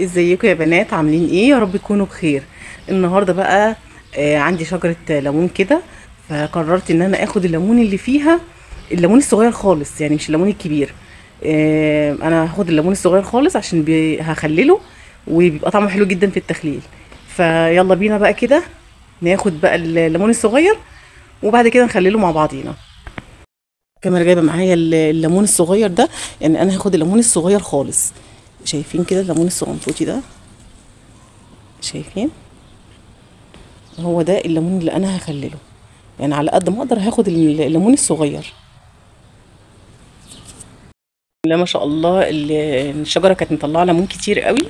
ازيكم يا بنات؟ عاملين ايه؟ يا رب تكونوا بخير. النهارده بقى عندي شجره ليمون كده، فقررت ان انا اخد الليمون اللي فيها، الليمون الصغير خالص، يعني مش الليمون الكبير. انا هاخد الليمون الصغير خالص عشان هخلله وبيبقى طعمه حلو جدا في التخليل. فيلا بينا بقى كده ناخد بقى الليمون الصغير وبعد كده نخلله مع بعضينا. الكاميرا جايبه معايا الليمون الصغير ده، يعني انا هاخد الليمون الصغير خالص. شايفين كده الليمون الصغنطوطي ده؟ شايفين؟ هو ده الليمون اللي انا هخلله، يعني على قد ما اقدر هاخد الليمون الصغير. لا ما شاء الله الشجره كانت مطلعه ليمون كتير قوي،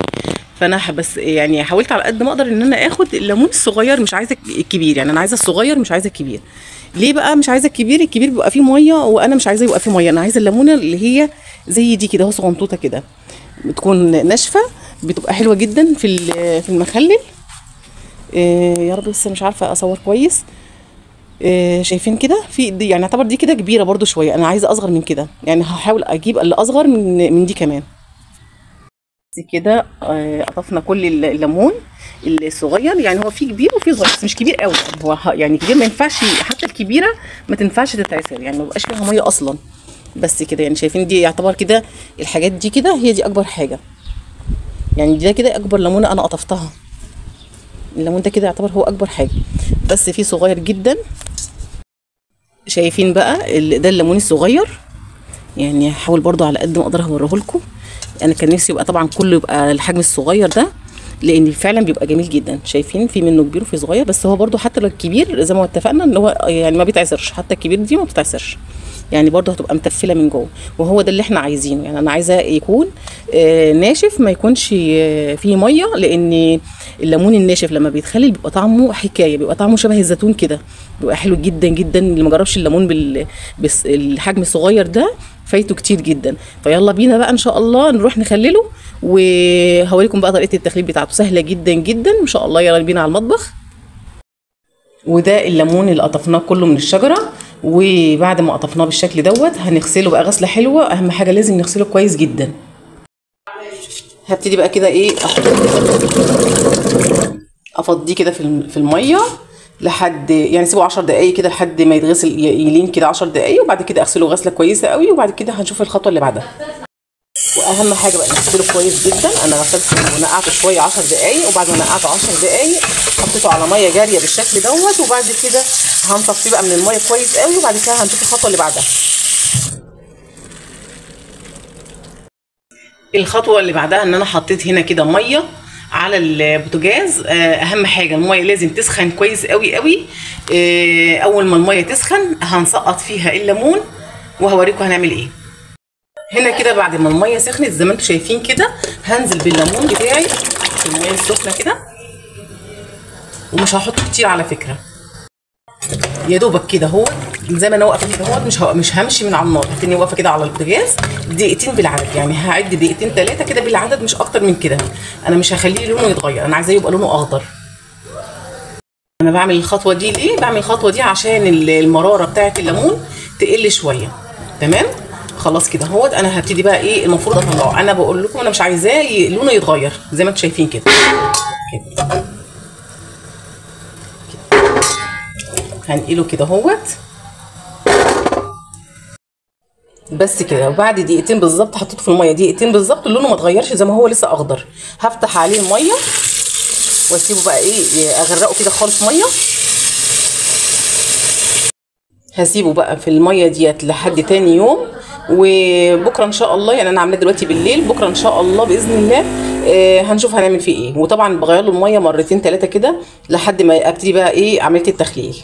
فانا بس يعني حاولت على قد ما اقدر ان انا اخد الليمون الصغير، مش عايزه الكبير، يعني انا عايزه الصغير مش عايزه الكبير. ليه بقى مش عايزه الكبير؟ الكبير بيبقى فيه ميه وانا مش عايزه يبقى فيه ميه، انا عايزه الليمونه اللي هي زي دي كده، اهو صغنطوطه كده، بتكون ناشفه، بتبقى حلوه جدا في المخلل. يا رب بس مش عارفه اصور كويس. شايفين كده؟ في دي يعني اعتبر دي كده كبيره برضو شويه، انا عايزه اصغر من كده، يعني هحاول اجيب اللي اصغر من دي كمان. بس كده قطفنا كل الليمون الصغير، يعني هو في كبير وفي صغير بس مش كبير قوي، يعني هو يعني كبير ما ينفعش، حتى الكبيره ما تنفعش تتعصر، يعني ما بيبقاش فيها ميه اصلا. بس كده يعني شايفين؟ دي يعتبر كده الحاجات دي كده هي دي اكبر حاجه، يعني ده كده اكبر ليمونه انا قطفتها. الليمون ده كده يعتبر هو اكبر حاجه، بس فيه صغير جدا. شايفين بقى ده الليمون الصغير، يعني هحاول برضو على قد ما اقدر هوريه لكم. انا كان نفسي يبقى طبعا كله يبقى الحجم الصغير ده، لان فعلا بيبقى جميل جدا. شايفين؟ في منه كبير وفي صغير، بس هو برضو حتى لو الكبير زي ما اتفقنا ان هو يعني ما بيتعصرش، حتى الكبير دي ما بتتعصرش، يعني برضو هتبقى متفله من جوه، وهو ده اللي احنا عايزينه. يعني انا عايزاه يكون ناشف، ما يكونش فيه ميه، لان الليمون الناشف لما بيتخلل بيبقى طعمه حكايه، بيبقى طعمه شبه الزيتون كده، بيبقى حلو جدا جدا. اللي ما جربش الليمون بالحجم الصغير ده فايته كتير جدا. فيلا بينا بقى ان شاء الله نروح نخلله، وهوريكم بقى طريقه التخليل بتاعته، سهله جدا جدا ان شاء الله. يلا بينا على المطبخ. وده الليمون اللي قطفناه كله من الشجره، وبعد ما قطفناه بالشكل دوت هنغسله بقى غسله حلوه. اهم حاجه لازم نغسله كويس جدا. هبتدي بقى كده ايه، افضيه كده في الميه لحد يعني سيبه 10 دقايق كده لحد ما يتغسل، يلين كده 10 دقايق، وبعد كده اغسله غسله كويسه قوي، وبعد كده هنشوف الخطوه اللي بعدها. واهم حاجه بقى نغسله كويس جدا. انا غسلته ونقعته شويه 10 دقايق، وبعد ما نقعته 10 دقايق حطيته على ميه جاريه بالشكل دوت، وبعد كده هنصفيه بقى من الميه كويس قوي، وبعد كده هنشوف الخطوه اللي بعدها. الخطوه اللي بعدها ان انا حطيت هنا كده ميه على البوتاجاز. اهم حاجه الميه لازم تسخن كويس قوي قوي. اول ما الميه تسخن هنسقط فيها الليمون، وهوريكم هنعمل ايه. هنا كده بعد ما الميه سخنت زي ما انتم شايفين كده، هنزل بالليمون بتاعي في الميه السخنه كده، ومش هحط كتير على فكره، يا دوبك كده هو زي ما انا واقفه كده هو، مش همشي من على النار، هتني واقفه كده على البوتاجاز دقيقتين بالعدد، يعني هعد دقيقتين 3 كده بالعدد، مش اكتر من كده. انا مش هخليه لونه يتغير، انا عايزاه يبقى لونه اخضر. انا بعمل الخطوه دي ليه؟ بعمل الخطوه دي عشان المراره بتاعه الليمون تقل شويه. تمام؟ خلاص كده اهوت. انا هبتدي بقى ايه المفروض اطلعه. انا بقول لكم انا مش عايزاه لونه يتغير زي ما انتم شايفين كده. هنقله كده اهوت بس كده. وبعد دقيقتين بالظبط حطيته في الميه دقيقتين بالظبط، لونه ما اتغيرش زي ما هو لسه اخضر، هفتح عليه الميه واسيبه بقى ايه، اغرقه كده خالص ميه. هسيبه بقى في الميه ديت لحد تاني يوم، وبكره ان شاء الله، يعني انا عاملاه دلوقتي بالليل، بكره ان شاء الله باذن الله هنشوف هنعمل فيه ايه. وطبعا بغير له الميه مرتين 3 كده لحد ما ابتدي بقى ايه عمليه التخليل.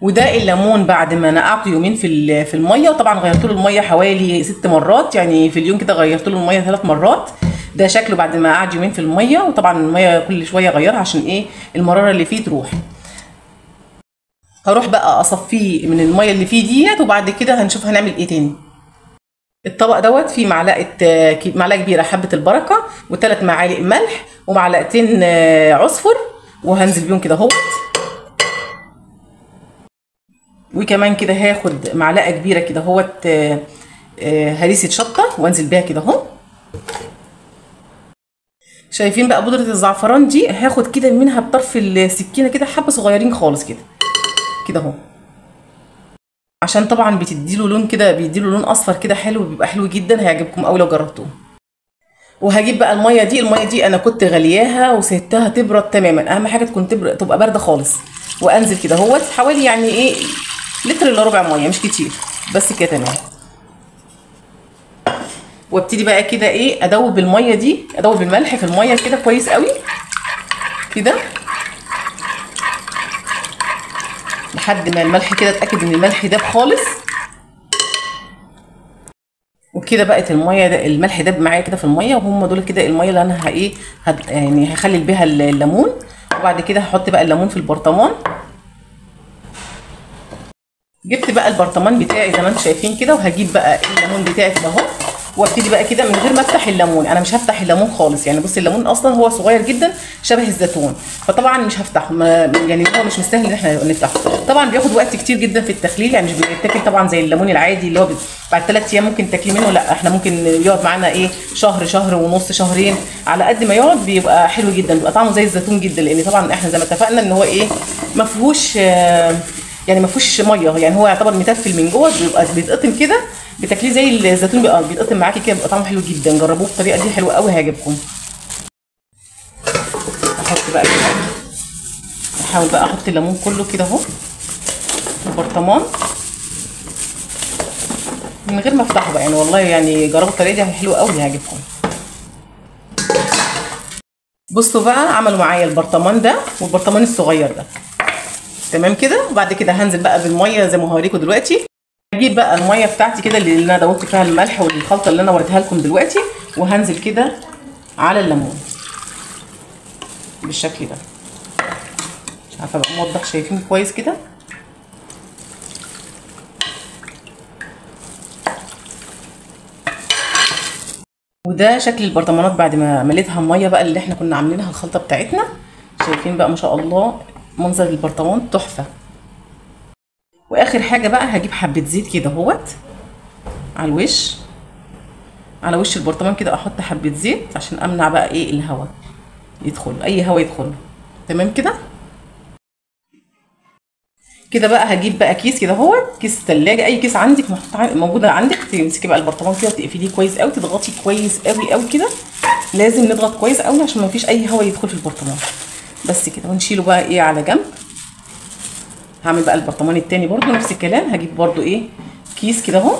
وده الليمون بعد ما نقعته يومين في الميه، وطبعا غيرت له الميه حوالي 6 مرات، يعني في اليوم كده غيرت له الميه 3 مرات. ده شكله بعد ما قعد يومين في الميه، وطبعا الميه كل شويه اغيرها عشان ايه المراره اللي فيه تروح. هروح بقى اصفيه من الميه اللي فيه ديت، وبعد كده هنشوف هنعمل ايه تاني. الطبق دوت فيه معلقه كبيره حبه البركه، و3 معالق ملح، ومعلقتين عصفر، وهنزل بيهم كده اهوت. وكمان كده هاخد معلقه كبيره كده اهوت هريسه شطه، وانزل بيها كده اهو. شايفين بقى بودره الزعفران دي؟ هاخد كده منها بطرف السكينه كده حبه صغيرين خالص كده كده اهو، عشان طبعا بتديله لون كده، بيديله لون اصفر كده حلو، بيبقى حلو جدا، هيعجبكم قوي لو جربتوه. وهجيب بقى الميه دي انا كنت غلياها وسيبتها تبرد تماما، اهم حاجه تكون تبقى بارده خالص. وانزل كده اهوت حوالي يعني ايه لتر الا ربع ميه، مش كتير، بس كده تمام. وابتدي بقى كده ايه ادوب الميه دي، ادوب الملح في الميه كده كويس قوي كده، لحد ما الملح كده اتاكد ان الملح داب خالص. وكده بقت الميه ده الملح داب معايا كده في الميه، وهم دول كده الميه اللي انا يعني هخلل بيها الليمون. وبعد كده هحط بقى الليمون في البرطمان. جبت بقى البرطمان بتاعي زي ما انتم شايفين كده، وهجيب بقى الليمون بتاعي كده اهو، وابتدي بقى كده من غير ما افتح الليمون. انا مش هفتح الليمون خالص، يعني بصي الليمون اصلا هو صغير جدا شبه الزيتون، فطبعا مش هفتحه، يعني هو مش مستاهل ان احنا نفتحه. طبعا بياخد وقت كتير جدا في التخليل، يعني مش بيتاكل طبعا زي الليمون العادي اللي هو بعد 3 ايام ممكن تاكلي منه، لا احنا ممكن يقعد معانا ايه شهر ونص، شهرين، على قد ما يقعد بيبقى حلو جدا، بيبقى طعمه زي الزيتون جدا، لان طبعا احنا زي ما اتفقنا ان هو ايه ما فيهوش يعني ما فيهوش ميه، يعني هو يعتبر متفل من جوه، بيبقى بيتقطم كده، بتاكليه زي الزيتون بيتقطم معاكي كده، بيبقى طعمه حلو جدا. جربوه بالطريقه دي حلوه قوي هيعجبكم. احط بقى كده، احاول بقى احط الليمون كله كده اهو في البرطمان من غير ما افتحه بقى، يعني والله يعني جربوا الطريقه دي حلوه قوي هيعجبكم. بصوا بقى عملوا معايا البرطمان ده والبرطمان الصغير ده تمام كده. وبعد كده هنزل بقى بالميه زي ما هوريكم دلوقتي. هجيب بقى الميه بتاعتي كده اللي انا دوبت فيها الملح والخلطه اللي انا وريتها لكم دلوقتي، وهنزل كده على الليمون بالشكل ده. مش عارفه بقى موضح، شايفين كويس كده؟ وده شكل البرطمانات بعد ما مليتها ميه بقى اللي احنا كنا عاملينها الخلطه بتاعتنا. شايفين بقى ما شاء الله منظر البرطمان تحفه. واخر حاجه بقى هجيب حبه زيت كده اهوت على الوش، على وش البرطمان كده، احط حبه زيت عشان امنع بقى ايه الهواء يدخل، اي هواء يدخل. تمام كده. كده بقى هجيب بقى كيس كده اهوت، كيس ثلاجه، اي كيس عندك موجوده عندك، تمسكي بقى البرطمان كده وتقفليه كويس قوي، تضغطي كويس قوي قوي كده، لازم نضغط كويس قوي عشان ما فيش اي هواء يدخل في البرطمان. بس كده، ونشيله بقى ايه على جنب. هعمل بقى البرطمان التاني برضو نفس الكلام، هجيب برضو ايه كيس كده اهو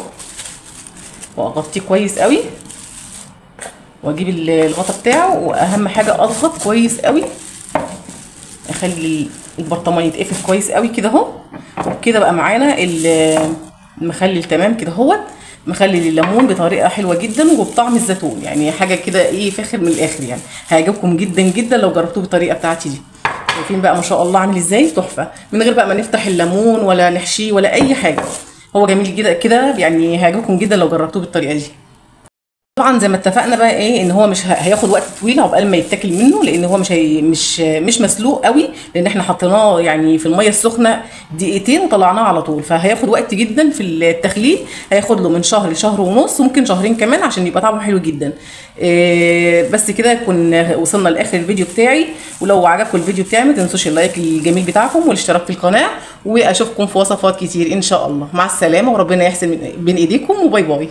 واغطيه كويس قوي، واجيب الغطا بتاعه، واهم حاجه اضغط كويس قوي، اخلي البرطمان يتقفل كويس قوي كده اهو. وكده بقى معانا المخلل تمام كده اهوت، مخلل الليمون بطريقه حلوه جدا وبطعم الزيتون، يعني حاجه كده ايه فاخر من الاخر، يعني هيعجبكم جدا جدا لو جربتوه بالطريقه بتاعتي دي. شايفين بقى ما شاء الله عامل ازاي تحفه، من غير بقى ما نفتح الليمون ولا نحشيه ولا اي حاجه، هو جميل جدا كده، يعني هيعجبكم جدا لو جربتوه بالطريقه دي. طبعا زي ما اتفقنا بقى ايه ان هو مش هياخد وقت طويل عقبال ما يتاكل منه، لان هو مش مسلوق قوي، لان احنا حطيناه يعني في الميه السخنه دقيقتين وطلعناه على طول، فهياخد وقت جدا في التخليل، هياخد له من شهر لشهر ونص، ممكن شهرين كمان عشان يبقى طعمه حلو جدا. بس كده كنا وصلنا لاخر الفيديو بتاعي، ولو عجبكم الفيديو بتاعي ما تنسوش اللايك الجميل بتاعكم والاشتراك في القناه، واشوفكم في وصفات كتير ان شاء الله. مع السلامه وربنا يحسن بين ايديكم، وباي باي.